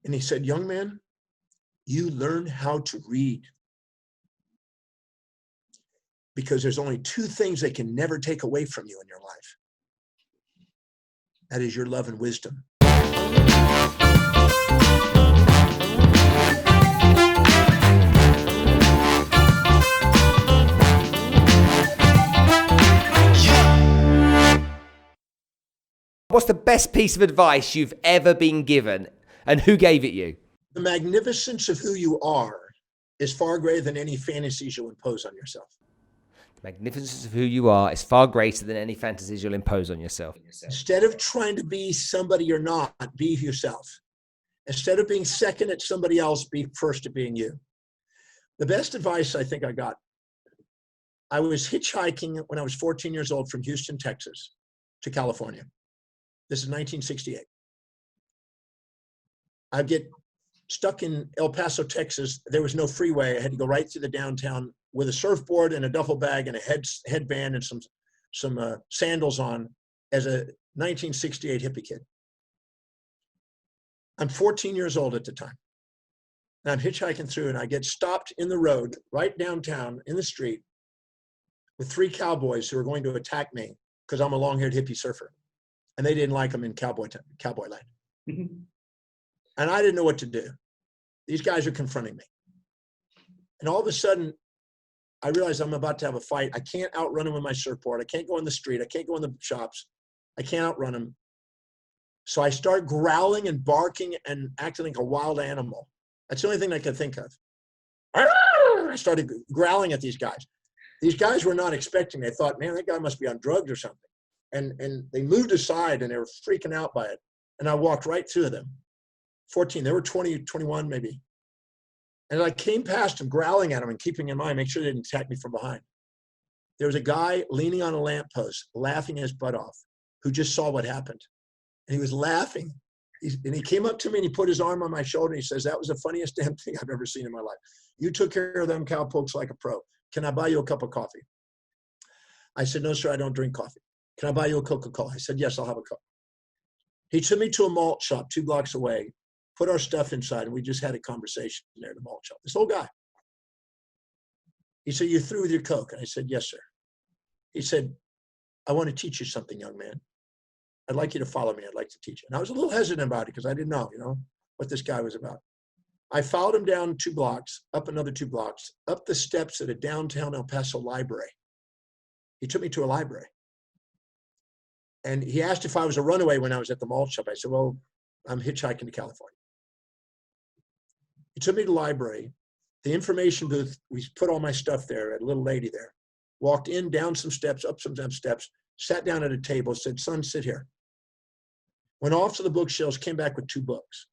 And he said, young man, you learn how to read because there's only two things they can never take away from you in your life. That is your love and wisdom. What's the best piece of advice you've ever been given, and who gave it you? The magnificence of who you are is far greater than any fantasies you'll impose on yourself. The magnificence of who you are is far greater than any fantasies you'll impose on yourself. Instead of trying to be somebody you're not, be yourself. Instead of being second at somebody else, be first at being you. The best advice I think I got, I was hitchhiking when I was 14 years old from Houston, Texas to California. This is 1968. I get stuck in El Paso, Texas. There was no freeway. I had to go right through the downtown with a surfboard and a duffel bag and a headband and some sandals on as a 1968 hippie kid. I'm 14 years old at the time. And I'm hitchhiking through and I get stopped in the road right downtown in the street with three cowboys who are going to attack me because I'm a long-haired hippie surfer. And they didn't like them in cowboy land. And I didn't know what to do. These guys are confronting me. And all of a sudden, I realize I'm about to have a fight. I can't outrun them with my surfboard. I can't go in the street. I can't go in the shops. I can't outrun them. So I start growling and barking and acting like a wild animal. That's the only thing I could think of. I started growling at these guys. These guys were not expecting me. They thought, man, that guy must be on drugs or something. And they moved aside and they were freaking out by it. And I walked right through them. 14, they were 20, 21 maybe. And I came past them, growling at them and keeping in mind, make sure they didn't attack me from behind. There was a guy leaning on a lamppost, laughing his butt off, who just saw what happened. And he was laughing. And he came up to me and he put his arm on my shoulder and he says, that was the funniest damn thing I've ever seen in my life. You took care of them cowpokes like a pro. Can I buy you a cup of coffee? I said, no, sir, I don't drink coffee. Can I buy you a Coca-Cola? I said, yes, I'll have a cup. He took me to a malt shop 2 blocks away, put our stuff inside, and we just had a conversation there at the malt shop. This old guy. He said, you're through with your Coke? And I said, yes, sir. He said, I want to teach you something, young man. I'd like you to follow me. I'd like to teach you. And I was a little hesitant about it because I didn't know, what this guy was about. I followed him down 2 blocks, up another 2 blocks, up the steps at a downtown El Paso library. He took me to a library. And he asked if I was a runaway when I was at the malt shop. I said, well, I'm hitchhiking to California. He took me to the library, the information booth. We put all my stuff there, a little lady there, walked in, down some steps, up some steps, sat down at a table, said, son, sit here. Went off to the bookshelves, came back with 2 books,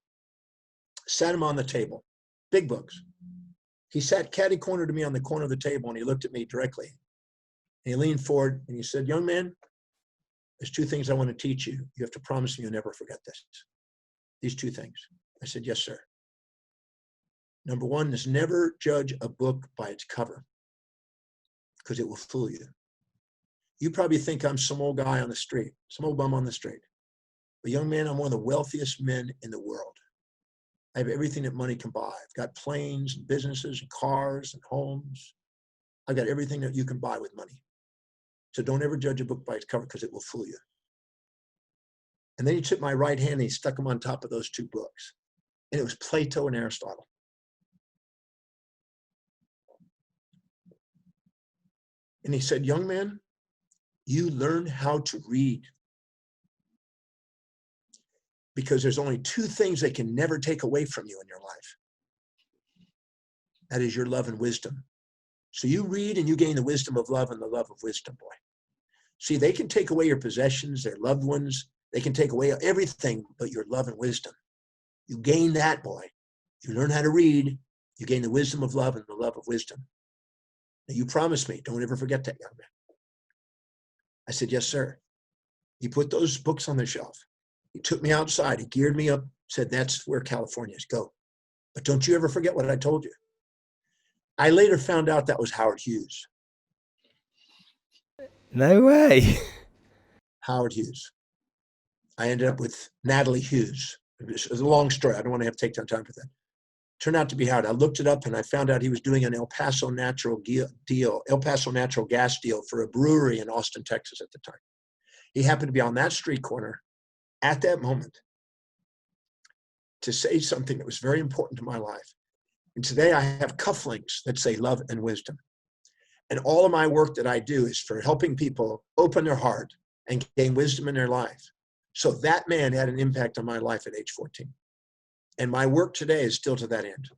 sat them on the table, big books. He sat catty-corner to me on the corner of the table and he looked at me directly. And he leaned forward and he said, young man, there's 2 things I want to teach you. You have to promise me you'll never forget this. These 2 things. I said, yes, sir. Number 1 is never judge a book by its cover because it will fool you. You probably think I'm some old guy on the street, some old bum on the street. But young man, I'm one of the wealthiest men in the world. I have everything that money can buy. I've got planes and businesses and cars and homes. I've got everything that you can buy with money. So don't ever judge a book by its cover because it will fool you. And then he took my right hand and he stuck them on top of those 2 books. And it was Plato and Aristotle. And he said, young man, you learn how to read because there's only 2 things they can never take away from you in your life. That is your love and wisdom. So you read and you gain the wisdom of love and the love of wisdom, boy. See, they can take away your possessions, their loved ones. They can take away everything but your love and wisdom. You gain that, boy. You learn how to read. You gain the wisdom of love and the love of wisdom. Now, you promised me, don't ever forget that, young man. I said, yes, sir. He put those books on the shelf. He took me outside. He geared me up, said, that's where California is. Go. But don't you ever forget what I told you. I later found out that was Howard Hughes. No way. Howard Hughes. I ended up with Natalie Hughes. It's a long story. I don't want to take time for that. Turned out to be Howard. I looked it up and I found out he was doing an El Paso Natural Gas deal for a brewery in Austin, Texas at the time. He happened to be on that street corner at that moment to say something that was very important to my life. And today I have cufflinks that say love and wisdom. And all of my work that I do is for helping people open their heart and gain wisdom in their life. So that man had an impact on my life at age 14. And my work today is still to that end.